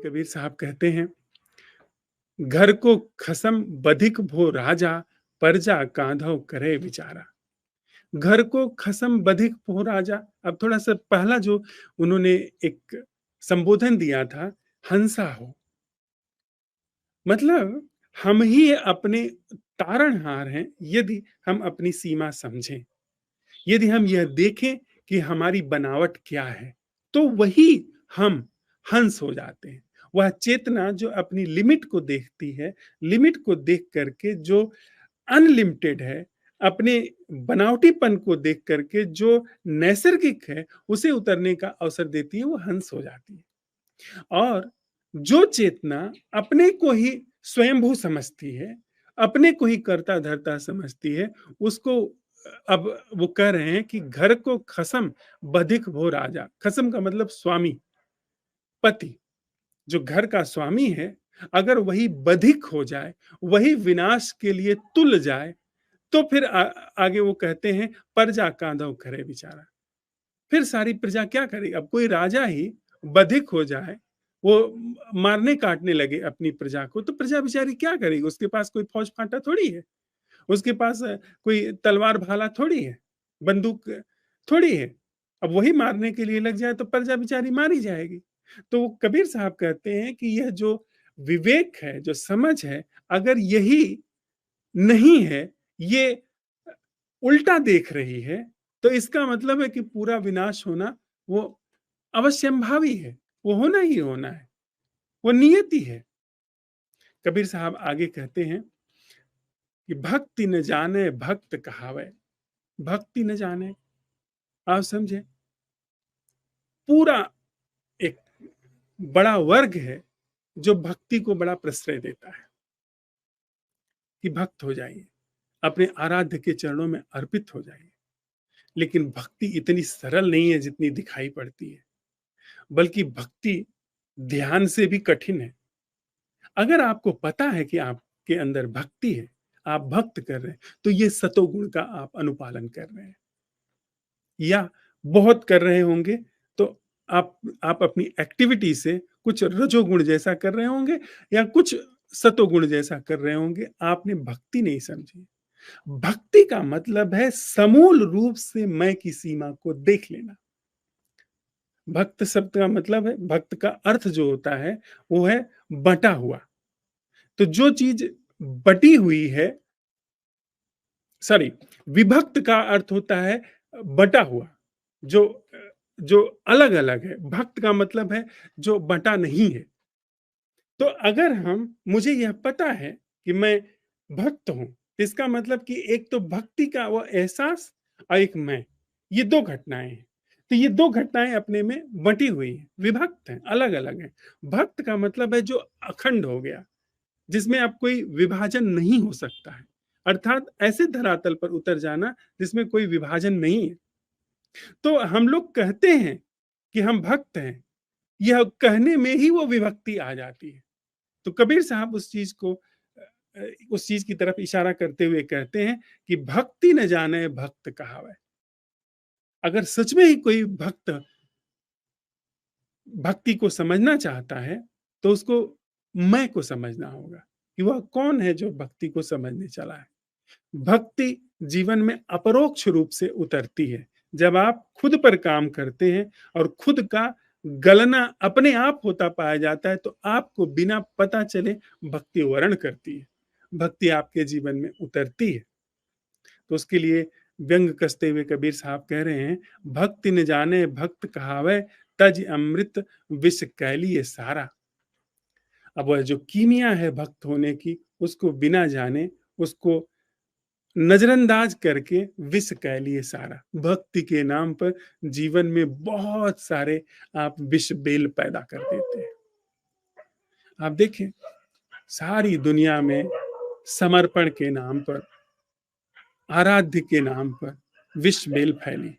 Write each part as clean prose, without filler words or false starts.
कबीर साहब कहते हैं, घर को खसम बधिक भो राजा, परजा कांधव करे विचारा। घर को खसम बधिक भो राजा। अब थोड़ा सा पहला जो उन्होंने एक संबोधन दिया था, हंसा हो, मतलब हम ही अपने तारणहार हैं यदि हम अपनी सीमा समझें, यदि हम यह देखें कि हमारी बनावट क्या है, तो वही हम हंस हो जाते हैं। वह चेतना जो अपनी लिमिट को देखती है, लिमिट को देख करके जो अनलिमिटेड है, अपने बनावटीपन को देख करके जो नैसर्गिक है, उसे उतरने का अवसर देती है, वो हंस हो जाती है। और जो चेतना अपने को ही स्वयंभू समझती है, अपने को ही कर्ता धर्ता समझती है, उसको अब वो कह रहे हैं कि घर को खसम बधिक भो राजा। खसम का मतलब स्वामी, पति। जो घर का स्वामी है, अगर वही बधिक हो जाए, वही विनाश के लिए तुल जाए, तो फिर आगे वो कहते हैं, प्रजा कांधव करे बेचारा। फिर सारी प्रजा क्या करेगी? अब कोई राजा ही बधिक हो जाए, वो मारने काटने लगे अपनी प्रजा को, तो प्रजा बेचारी क्या करेगी? उसके पास कोई फौज फांटा थोड़ी है, उसके पास कोई तलवार भाला थोड़ी है, बंदूक थोड़ी है। अब वही मारने के लिए लग जाए तो प्रजा बेचारी मारी जाएगी। तो कबीर साहब कहते हैं कि यह जो विवेक है, जो समझ है, अगर यही नहीं है, ये उल्टा देख रही है, तो इसका मतलब है कि पूरा विनाश होना वो अवश्यंभावी है, वो होना ही होना है, वो नियति है। कबीर साहब आगे कहते हैं कि भक्ति न जाने भक्त कहावे। भक्ति न जाने, आप समझे, पूरा एक बड़ा वर्ग है जो भक्ति को बड़ा प्रश्रय देता है कि भक्त हो जाइए, अपने आराध्य के चरणों में अर्पित हो जाइए। लेकिन भक्ति इतनी सरल नहीं है जितनी दिखाई पड़ती है, बल्कि भक्ति ध्यान से भी कठिन है। अगर आपको पता है कि आपके अंदर भक्ति है, आप भक्त कर रहे हैं, तो ये सतोगुण का आप अनुपालन कर रहे हैं। या बहुत कर रहे होंगे तो आप अपनी एक्टिविटी से कुछ रजोगुण जैसा कर रहे होंगे या कुछ सतोगुण जैसा कर रहे होंगे, आपने भक्ति नहीं समझी। भक्ति का मतलब है समूल रूप से मैं की सीमा को देख लेना। भक्त शब्द का मतलब है, भक्त का अर्थ जो होता है वो है बटा हुआ। तो जो चीज बटी हुई है, सॉरी, विभक्त का अर्थ होता है बटा हुआ, जो जो अलग अलग है। भक्त का मतलब है जो बटा नहीं है। तो अगर हम मुझे यह पता है कि मैं भक्त हूं, इसका मतलब कि एक तो भक्ति का वो एहसास और एक मैं, ये दो घटनाएं हैं। तो ये दो घटनाएं अपने में बटी हुई हैं, विभक्त हैं, अलग अलग हैं। भक्त का मतलब है जो अखंड हो गया, जिसमें अब कोई विभाजन नहीं हो सकता है, अर्थात ऐसे धरातल पर उतर जाना जिसमें कोई विभाजन नहीं है। तो हम लोग कहते हैं कि हम भक्त हैं, यह कहने में ही वो विभक्ति आ जाती है। तो कबीर साहब उस चीज की तरफ इशारा करते हुए कहते हैं कि भक्ति न जाने भक्त कहावै। अगर सच में ही कोई भक्त भक्ति को समझना चाहता है, तो उसको मैं को समझना होगा कि वह कौन है जो भक्ति को समझने चला है। भक्ति जीवन में अपरोक्ष रूप से उतरती है जब आप खुद पर काम करते हैं और खुद का गलना अपने आप होता पाया जाता है, तो आपको बिना पता चले भक्ति वर्ण करती है, भक्ति आपके जीवन में उतरती है। तो उसके लिए व्यंग कसते हुए कबीर साहब कह रहे हैं, भक्ति न जाने भक्त कहावै, तज अमृत विष कैलिए सारा। अब वह जो कीमिया है भक्त होने की, उसको बिना जाने, उसको नजरअंदाज करके विष कह लिए सारा। भक्ति के नाम पर जीवन में बहुत सारे आप विष बेल पैदा कर देते हैं। आप देखें, सारी दुनिया में समर्पण के नाम पर, आराध्य के नाम पर विष बेल फैली।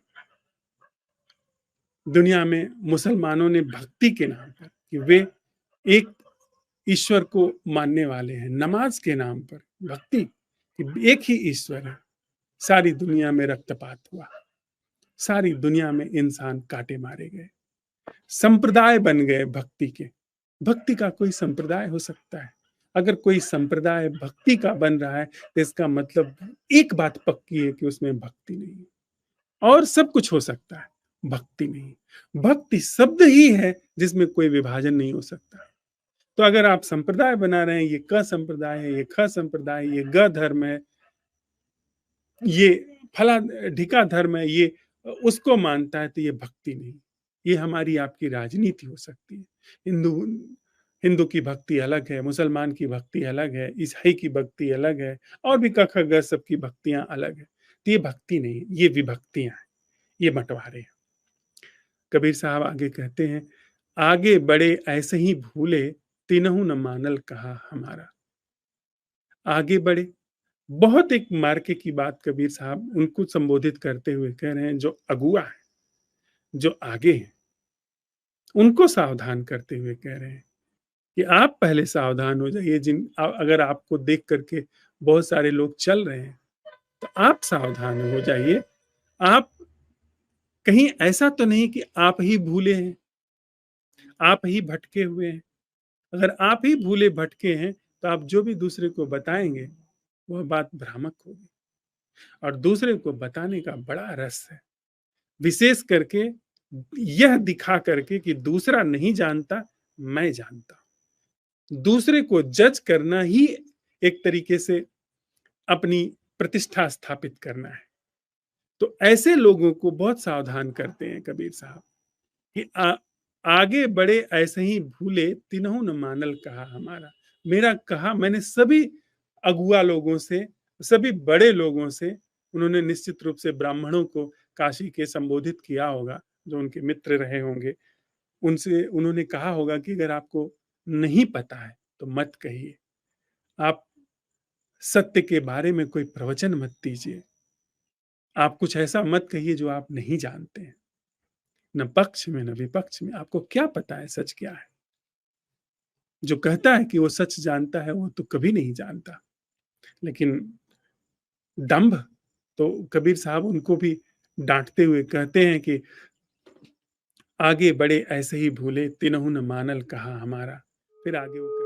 दुनिया में मुसलमानों ने भक्ति के नाम पर, कि वे एक ईश्वर को मानने वाले हैं, नमाज के नाम पर भक्ति कि एक ही ईश्वर है, सारी दुनिया में रक्तपात हुआ, सारी दुनिया में इंसान काटे मारे गए, संप्रदाय बन गए भक्ति के। भक्ति का कोई संप्रदाय हो सकता है। अगर कोई संप्रदाय भक्ति का बन रहा है, तो इसका मतलब एक बात पक्की है कि उसमें भक्ति नहीं है। और सब कुछ हो सकता है, भक्ति नहीं। भक्ति शब्द ही है जिसमें कोई विभाजन नहीं हो सकता। तो अगर आप संप्रदाय बना रहे हैं, ये क संप्रदाय है, ये ख संप्रदाय है, ये ग धर्म है, ये फला ढिका धर्म है, ये उसको मानता है, तो ये भक्ति नहीं। ये हमारी आपकी राजनीति हो सकती है। हिंदू हिंदू की भक्ति अलग है, मुसलमान की भक्ति अलग है, ईसाई की भक्ति अलग है, और भी क ख ग सबकी भक्तियाँ अलग है। तो ये भक्ति नहीं है, ये विभक्तियाँ हैं, ये बँटवारे हैं। कबीर साहब आगे कहते हैं, आगे बढ़े ऐसे ही भूले, तिनहु न मानल कहा हमारा। आगे बढ़े, बहुत एक मार्के की बात कबीर साहब उनको संबोधित करते हुए कह रहे हैं, जो अगुआ है, जो आगे हैं, उनको सावधान करते हुए कह रहे हैं कि आप पहले सावधान हो जाइए। अगर आपको देख करके बहुत सारे लोग चल रहे हैं, तो आप सावधान हो जाइए। आप कहीं ऐसा तो नहीं कि आप ही भूले हैं, आप ही भटके हुए हैं। अगर आप ही भूले भटके हैं, तो आप जो भी दूसरे को बताएँगे, वह बात भ्रामक होगी। और दूसरे को बताने का बड़ा रस है। विशेष करके यह दिखा करके कि दूसरा नहीं जानता, मैं जानता हूँ। दूसरे को जज करना ही एक तरीके से अपनी प्रतिष्ठा स्थापित करना है। तो ऐसे लोगों को बहुत सावधान करते हैं कबीर साहब कि आगे बढ़े ऐसे ही भूले, तिन्हु न मानल कहा हमारा। मेरा कहा मैंने सभी अगुआ लोगों से, सभी बड़े लोगों से, उन्होंने निश्चित रूप से ब्राह्मणों को काशी के संबोधित किया होगा, जो उनके मित्र रहे होंगे। उनसे उन्होंने कहा होगा कि अगर आपको नहीं पता है, तो मत कहिए। आप सत्य के बारे में कोई प्रवचन मत दीजिए। आप कुछ ऐसा मत कहिए जो आप नहीं जानते हैं। न पक्ष में, न विपक्ष में। आपको क्या पता है सच क्या है? जो कहता है कि वो सच जानता है, वो तो कभी नहीं जानता। लेकिन दंभ, तो कबीर साहब उनको भी डाँटते हुए कहते हैं कि आगे बढ़े ऐसे ही भूले, तिन्हु न मानल कहा हमारा। फिर आगे वो